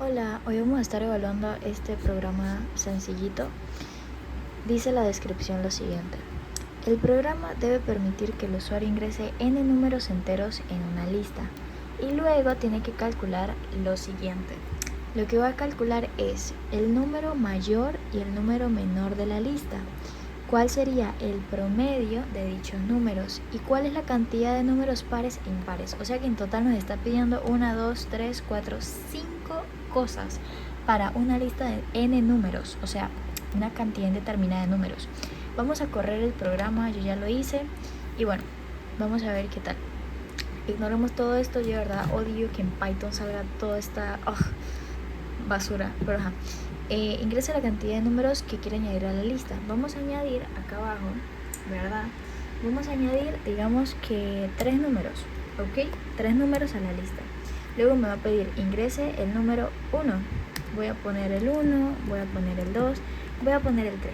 Hola, hoy vamos a estar evaluando este programa sencillito. Dice la descripción lo siguiente. El programa debe permitir que el usuario ingrese n números enteros en una lista y luego tiene que calcular lo siguiente. Lo que va a calcular es el número mayor y el número menor de la lista. ¿Cuál sería el promedio de dichos números? ¿Y cuál es la cantidad de números pares e impares? O sea que en total nos está pidiendo 1, 2, 3, 4, 5 cosas para una lista de n números, o sea, una cantidad indeterminada de números. Vamos a correr el programa, yo ya lo hice y bueno, vamos a ver qué tal. Ignoremos todo esto, yo de verdad odio que en Python salga toda esta basura, pero ajá. Ingresa la cantidad de números que quiere añadir a la lista. Vamos a añadir acá abajo, ¿verdad? Vamos a añadir, digamos que 3 números, ¿ok? 3 números a la lista. Luego me va a pedir ingrese el número 1. Voy a poner el 1, voy a poner el 2, voy a poner el 3.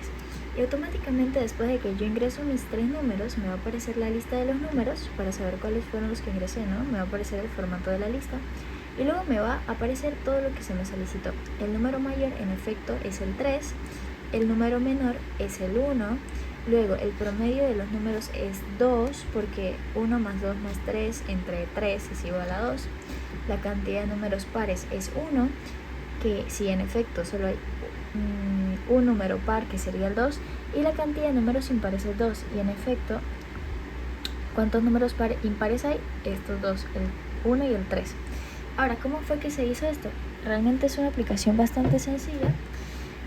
Y automáticamente después de que yo ingreso mis 3 números, me va a aparecer la lista de los números para saber cuáles fueron los que ingresé, ¿no? Me va a aparecer el formato de la lista. Y luego me va a aparecer todo lo que se me solicitó. El número mayor en efecto es el 3, el número menor es el 1, luego el promedio de los números es 2 porque 1 más 2 más 3 entre 3 es igual a 2. La cantidad de números pares es 1, que si en efecto solo hay un número par que sería el 2, y la cantidad de números impares es 2, y en efecto, ¿cuántos números impares hay? Estos dos, el 1 y el 3. Ahora, ¿cómo fue que se hizo esto? Realmente es una aplicación bastante sencilla.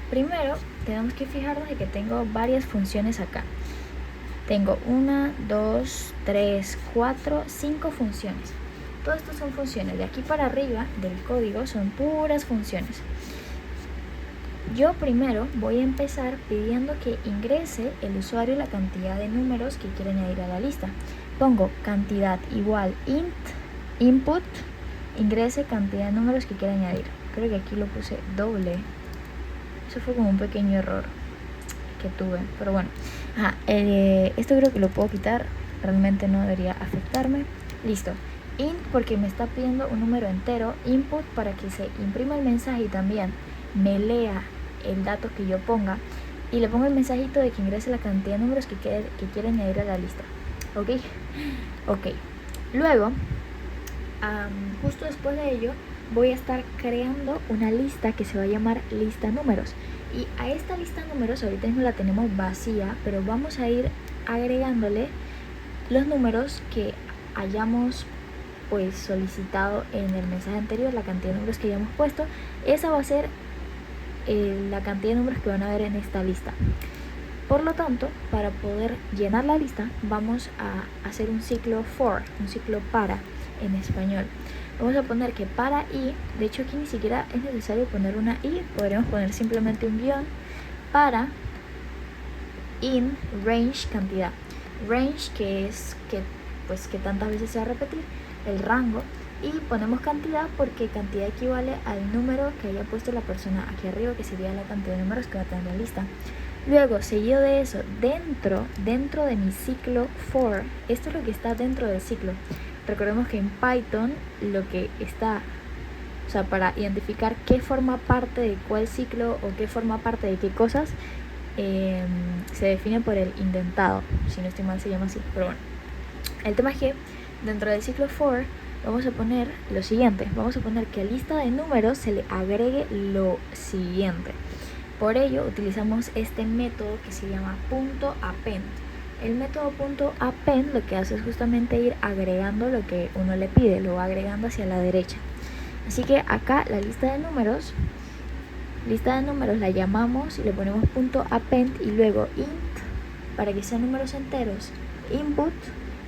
Primero, tenemos que fijarnos de que tengo varias funciones acá. Tengo 1, 2, 3, 4, 5 funciones. Todo esto son funciones. De aquí para arriba del código son puras funciones. Yo primero voy a empezar pidiendo que ingrese el usuario la cantidad de números que quiere añadir a la lista. Pongo cantidad igual int input ingrese cantidad de números que quiere añadir. Creo que aquí lo puse doble. Eso fue como un pequeño error que tuve, pero bueno. Esto creo que lo puedo quitar. Realmente no debería afectarme. Listo. Int porque me está pidiendo un número entero. Input para que se imprima el mensaje y también me lea el dato que yo ponga. Y le pongo el mensajito de que ingrese la cantidad de números que quiere añadir a la lista. Ok. Luego, justo después de ello voy a estar creando una lista que se va a llamar lista números, y a esta lista números ahorita mismo la tenemos vacía, pero vamos a ir agregándole los números que hayamos pues solicitado en el mensaje anterior, la cantidad de números que hayamos puesto. Esa va a ser la cantidad de números que van a ver en esta lista. Por lo tanto, para poder llenar la lista vamos a hacer un ciclo for, un ciclo para en español. Vamos a poner que para i, de hecho aquí ni siquiera es necesario poner una i, podríamos poner simplemente un guión, para in range cantidad. Range que es que tantas veces se va a repetir, el rango, y ponemos cantidad porque cantidad equivale al número que haya puesto la persona aquí arriba, que sería la cantidad de números que va a tener la lista. Luego, seguido de eso, dentro de mi ciclo for, esto es lo que está dentro del ciclo. Recordemos que en Python lo que está, o sea, para identificar qué forma parte de cuál ciclo o qué forma parte de qué cosas, se define por el indentado, si no estoy mal se llama así, pero bueno. El tema es que dentro del ciclo for vamos a poner lo siguiente, vamos a poner que a lista de números se le agregue lo siguiente. Por ello utilizamos este método que se llama .append. El método .append lo que hace es justamente ir agregando lo que uno le pide, lo va agregando hacia la derecha. Así que acá la lista de números la llamamos y le ponemos .append y luego int para que sean números enteros, input,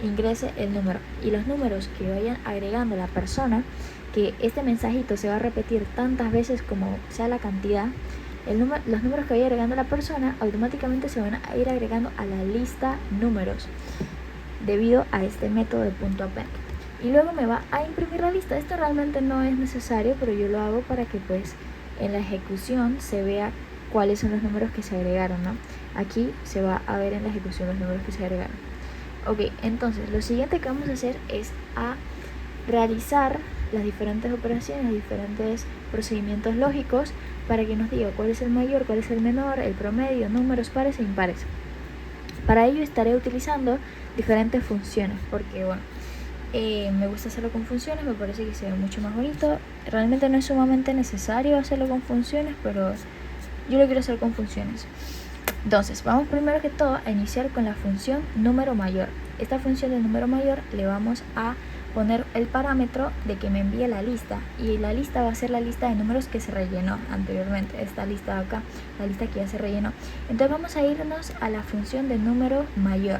ingrese el número, y los números que vayan agregando la persona, que este mensajito se va a repetir tantas veces como sea la cantidad, los números que vaya agregando la persona automáticamente se van a ir agregando a la lista números debido a este método de .append. Y luego me va a imprimir la lista. Esto realmente no es necesario, pero yo lo hago para que pues en la ejecución se vea cuáles son los números que se agregaron, ¿no? Aquí se va a ver en la ejecución los números que se agregaron. Ok, entonces lo siguiente que vamos a hacer es realizar las diferentes operaciones, los diferentes procedimientos lógicos para que nos diga cuál es el mayor, cuál es el menor, el promedio, números pares e impares. Para ello estaré utilizando diferentes funciones, porque bueno, me gusta hacerlo con funciones, me parece que se ve mucho más bonito. Realmente no es sumamente necesario hacerlo con funciones, pero yo lo quiero hacer con funciones. Entonces, vamos primero que todo a iniciar con la función número mayor. Esta función de número mayor le vamos a poner el parámetro de que me envíe la lista, y la lista va a ser la lista de números que se rellenó anteriormente, esta lista de acá, la lista que ya se rellenó. Entonces vamos a irnos a la función de número mayor.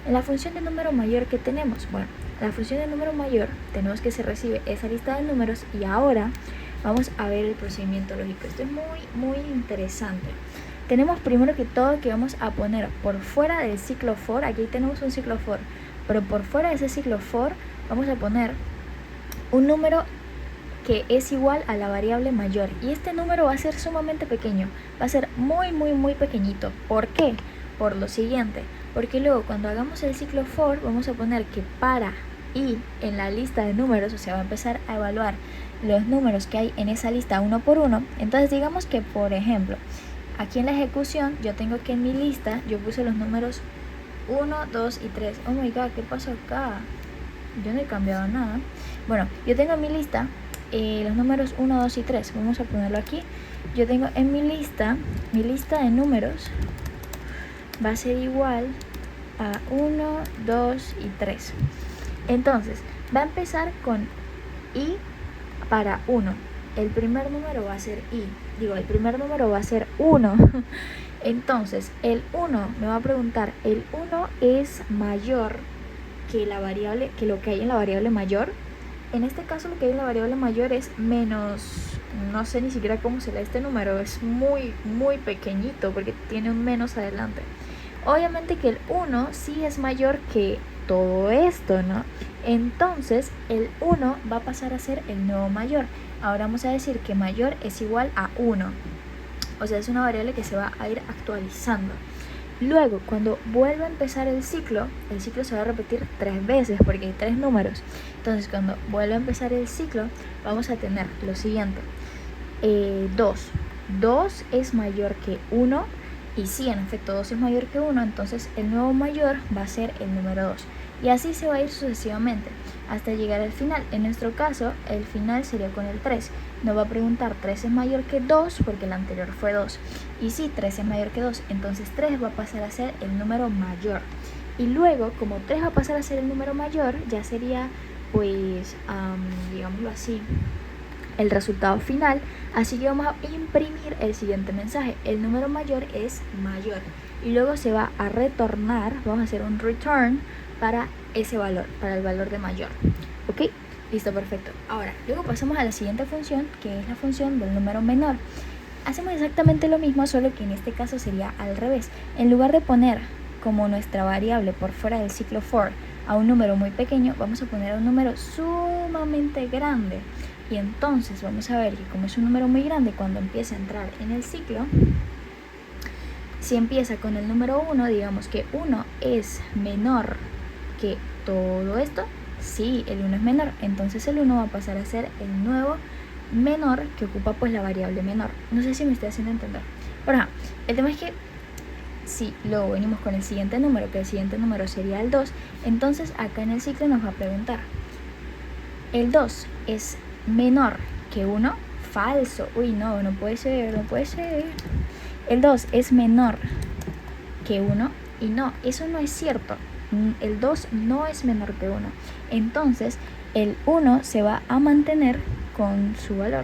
En la función de número mayor, ¿qué tenemos? Bueno, en la función de número mayor tenemos que se recibe esa lista de números, y ahora vamos a ver el procedimiento lógico. Esto es muy interesante. Tenemos primero que todo que vamos a poner por fuera del ciclo for, aquí tenemos un ciclo for, pero por fuera de ese ciclo for vamos a poner un número que es igual a la variable mayor, y este número va a ser sumamente pequeño, va a ser muy pequeñito. ¿Por qué? Por lo siguiente, porque luego cuando hagamos el ciclo for vamos a poner que para y en la lista de números, o sea, va a empezar a evaluar los números que hay en esa lista uno por uno. Entonces digamos que, por ejemplo, aquí en la ejecución yo tengo que en mi lista yo puse los números 1, 2 y 3. Oh my god, ¿qué pasó acá? Yo no he cambiado nada. Bueno, yo tengo en mi lista los números 1, 2 y 3. Vamos a ponerlo aquí. Yo tengo en mi lista de números va a ser igual a 1, 2 y 3. Entonces, va a empezar con i para 1. El primer número va a ser el primer número va a ser 1. Entonces, el 1 me va a preguntar, ¿el 1 es mayor que la variable, que lo que hay en la variable mayor? En este caso lo que hay en la variable mayor es menos, no sé ni siquiera cómo se lee este número, es muy pequeñito porque tiene un menos adelante. Obviamente que el 1 sí es mayor que todo esto, ¿no? Entonces el 1 va a pasar a ser el nuevo mayor. Ahora vamos a decir que mayor es igual a 1. O sea, es una variable que se va a ir actualizando. Luego, cuando vuelva a empezar el ciclo se va a repetir 3 veces porque hay 3 números. Entonces, cuando vuelva a empezar el ciclo, vamos a tener lo siguiente. 2. 2 es mayor que 1. Y sí, en efecto, 2 es mayor que 1. Entonces, el nuevo mayor va a ser el número 2. Y así se va a ir sucesivamente hasta llegar al final. En nuestro caso, el final sería con el 3. Nos va a preguntar 3 es mayor que 2 porque el anterior fue 2. Y sí, 3 es mayor que 2. Entonces 3 va a pasar a ser el número mayor. Y luego, como 3 va a pasar a ser el número mayor, ya sería, pues, digámoslo así, el resultado final. Así que vamos a imprimir el siguiente mensaje: el número mayor es mayor, y luego se va a retornar, vamos a hacer un return para ese valor, para el valor de mayor. Ok, listo, perfecto. Ahora, luego pasamos a la siguiente función, que es la función del número menor. Hacemos exactamente lo mismo, solo que en este caso sería al revés. En lugar de poner como nuestra variable por fuera del ciclo for a un número muy pequeño, vamos a poner a un número sumamente grande. Y entonces vamos a ver que como es un número muy grande, cuando empieza a entrar en el ciclo, si empieza con el número 1, digamos que 1 es menor que todo esto, sí, el 1 es menor, entonces el 1 va a pasar a ser el nuevo menor que ocupa pues la variable menor. No sé si me estoy haciendo entender. Pero el tema es que si luego venimos con el siguiente número, que el siguiente número sería el 2, entonces acá en el ciclo nos va a preguntar, ¿el 2 es menor que 1? Falso. Uy, no puede ser, El 2 es menor que 1, y no, eso no es cierto. El 2 no es menor que 1. Entonces el 1 se va a mantener con su valor,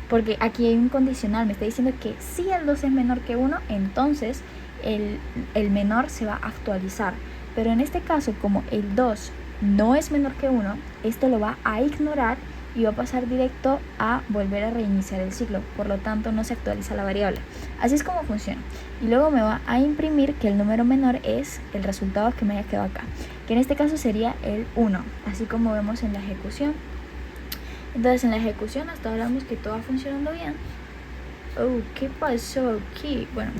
porque aquí hay un condicional, me está diciendo que si el 2 es menor que 1, entonces el menor se va a actualizar. Pero en este caso, como el 2 no es menor que 1, esto lo va a ignorar y va a pasar directo a volver a reiniciar el ciclo. Por lo tanto, no se actualiza la variable. Así es como funciona. Y luego me va a imprimir que el número menor es el resultado que me haya quedado acá, que en este caso sería el 1, así como vemos en la ejecución. Entonces, en la ejecución hasta ahora vemos que todo va funcionando bien. Oh, ¿qué pasó aquí? Bueno,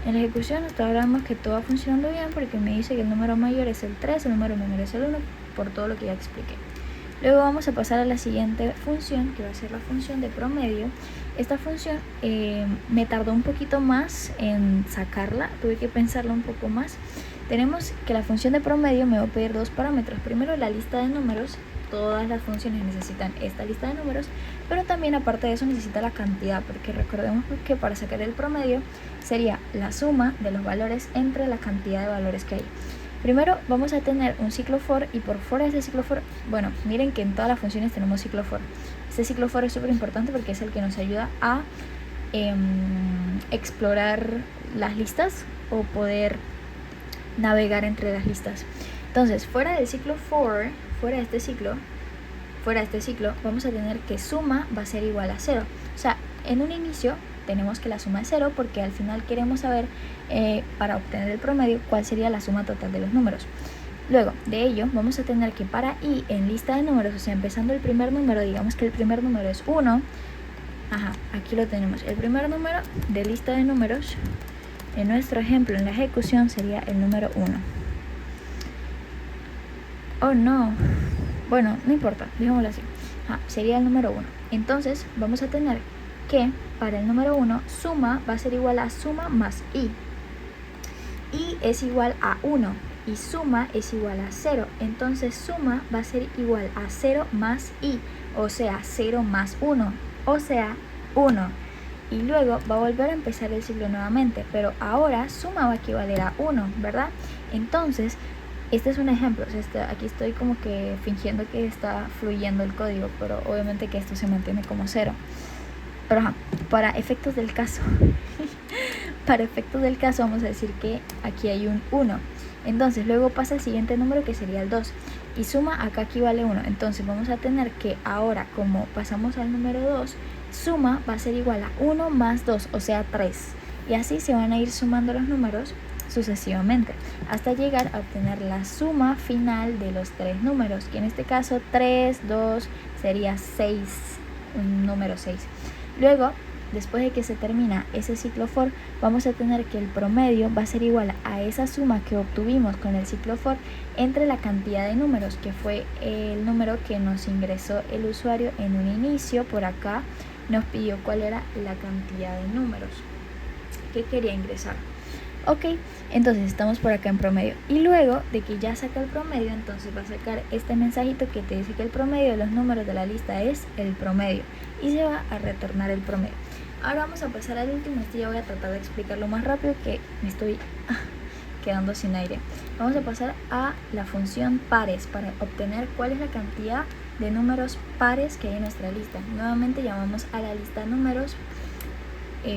en la ejecución hasta ahora vemos que todo va funcionando bien porque me dice que el número mayor es el 3, el número menor es el 1, por todo lo que ya expliqué. Luego vamos a pasar a la siguiente función, que va a ser la función de promedio. Esta función me tardó un poquito más en sacarla, tuve que pensarla un poco más. Tenemos que la función de promedio me va a pedir dos parámetros. Primero, la lista de números. Todas las funciones necesitan esta lista de números, pero también aparte de eso necesita la cantidad, porque recordemos que para sacar el promedio sería la suma de los valores entre la cantidad de valores que hay. Primero vamos a tener un ciclo for, y por fuera de ese ciclo for, bueno, miren que en todas las funciones tenemos ciclo for. Este ciclo for es súper importante porque es el que nos ayuda a explorar las listas o poder navegar entre las listas. Entonces, fuera del ciclo for, fuera de este ciclo, vamos a tener que suma va a ser igual a 0. O sea, en un inicio tenemos que la suma es 0 porque al final queremos saber, para obtener el promedio, cuál sería la suma total de los números. Luego de ello vamos a tener que para i en lista de números, o sea, empezando el primer número, digamos que el primer número es 1. Aquí lo tenemos. El primer número de lista de números, en nuestro ejemplo, en la ejecución, sería el número 1. Oh no, bueno, no importa, digámoslo así. Sería el número 1. Entonces vamos a tener que para el número 1 suma va a ser igual a suma más i. I es igual a 1 y suma es igual a 0. Entonces suma va a ser igual a 0 más i, o sea 0 más 1, o sea 1. Y luego va a volver a empezar el ciclo nuevamente, pero ahora suma va a equivaler a 1, ¿verdad? Entonces este es un ejemplo. Aquí estoy como que fingiendo que está fluyendo el código, pero obviamente que esto se mantiene como 0. Pero para efectos del caso para efectos del caso vamos a decir que aquí hay un 1. Entonces luego pasa el siguiente número, que sería el 2, y suma acá equivale 1. Entonces vamos a tener que ahora, como pasamos al número 2, suma va a ser igual a 1 más 2, o sea 3. Y así se van a ir sumando los números sucesivamente hasta llegar a obtener la suma final de los tres números, que en este caso 3, 2 sería 6, un número 6. Luego, después de que se termina ese ciclo for, vamos a tener que el promedio va a ser igual a esa suma que obtuvimos con el ciclo for entre la cantidad de números, que fue el número que nos ingresó el usuario en un inicio. Por acá nos pidió cuál era la cantidad de números que quería ingresar. Ok, entonces estamos por acá en promedio, y luego de que ya saca el promedio, entonces va a sacar este mensajito que te dice que el promedio de los números de la lista es el promedio, y se va a retornar el promedio. Ahora vamos a pasar al último. Este ya voy a tratar de explicarlo más rápido, que me estoy quedando sin aire. Vamos a pasar a la función pares para obtener cuál es la cantidad de números pares que hay en nuestra lista. Nuevamente llamamos a la lista números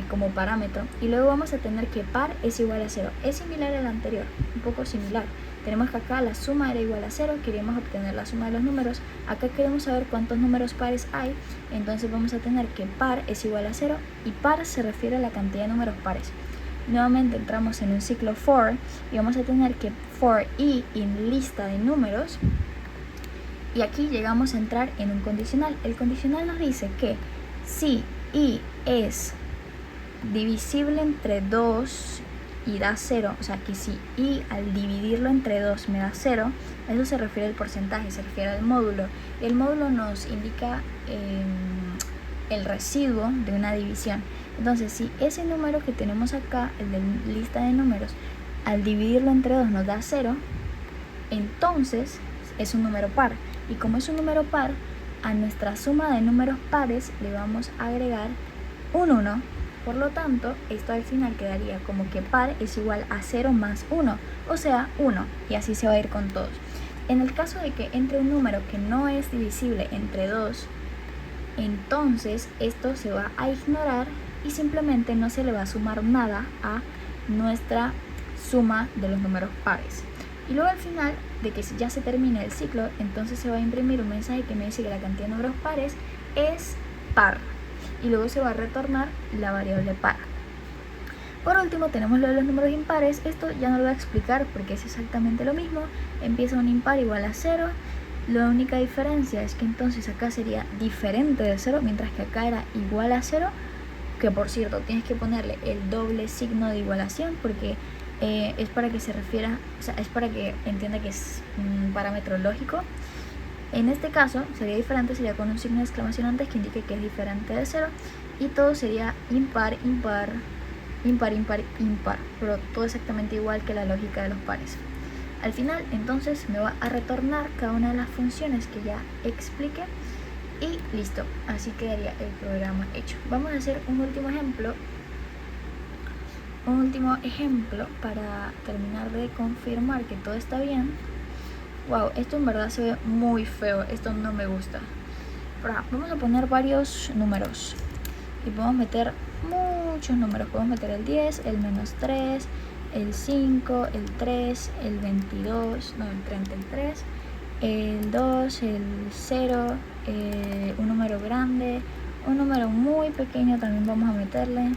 como parámetro, y luego vamos a tener que par es igual a 0. Es similar al anterior, un poco similar. Tenemos que acá la suma era igual a 0, queremos obtener la suma de los números. Acá queremos saber cuántos números pares hay, entonces vamos a tener que par es igual a 0, y par se refiere a la cantidad de números pares. Nuevamente entramos en un ciclo for y vamos a tener que for i en lista de números, y aquí llegamos a entrar en un condicional. El condicional nos dice que si i es divisible entre 2 y da 0, o sea que si i al dividirlo entre 2 me da 0, eso se refiere al porcentaje, se refiere al módulo. El módulo nos indica el residuo de una división. Entonces, si ese número que tenemos acá, el de lista de números, al dividirlo entre 2 nos da 0, entonces es un número par. Y como es un número par, a nuestra suma de números pares le vamos a agregar un 1. Por lo tanto, esto al final quedaría como que par es igual a 0 más 1, o sea 1, y así se va a ir con todos. En el caso de que entre un número que no es divisible entre 2, entonces esto se va a ignorar y simplemente no se le va a sumar nada a nuestra suma de los números pares. Y luego al final de que ya se termine el ciclo, entonces se va a imprimir un mensaje que me dice que la cantidad de números pares es par, y luego se va a retornar la variable par. Por último tenemos lo de los números impares. Esto ya no lo voy a explicar porque es exactamente lo mismo. Empieza un impar igual a 0. La única diferencia es que entonces acá sería diferente de 0, mientras que acá era igual a 0, que por cierto tienes que ponerle el doble signo de igualación porque es para que se refiera, o sea, es para que entienda que es un parámetro lógico. En este caso sería diferente, sería con un signo de exclamación antes que indique que es diferente de 0, y todo sería impar, impar, impar, impar, impar, pero todo exactamente igual que la lógica de los pares. Al final entonces me va a retornar cada una de las funciones que ya expliqué y listo, así quedaría el programa hecho. Vamos a hacer un último ejemplo para terminar de confirmar que todo está bien. Wow, esto en verdad se ve muy feo, esto no me gusta. Pero vamos a poner varios números y podemos meter muchos números. Podemos meter el 10, el -3, el 5, el 3, el 22, no, el 33, el 2, el 0, un número grande, un número muy pequeño también vamos a meterle.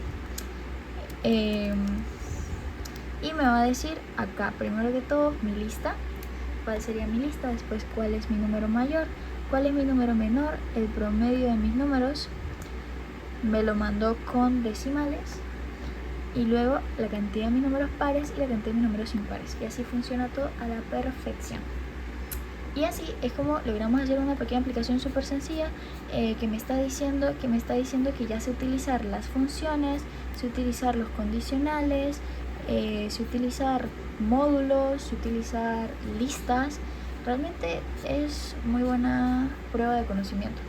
Y me va a decir acá, primero que todo, mi lista. ¿Cuál sería mi lista? Después, ¿cuál es mi número mayor? ¿Cuál es mi número menor? El promedio de mis números. Me lo mandó con decimales. Y luego la cantidad de mis números pares y la cantidad de mis números impares. Y así funciona todo a la perfección. Y así es como logramos hacer una pequeña aplicación súper sencilla que me está diciendo que ya sé utilizar las funciones, sé utilizar los condicionales, sé utilizar módulos, sé utilizar listas. Realmente es muy buena prueba de conocimiento.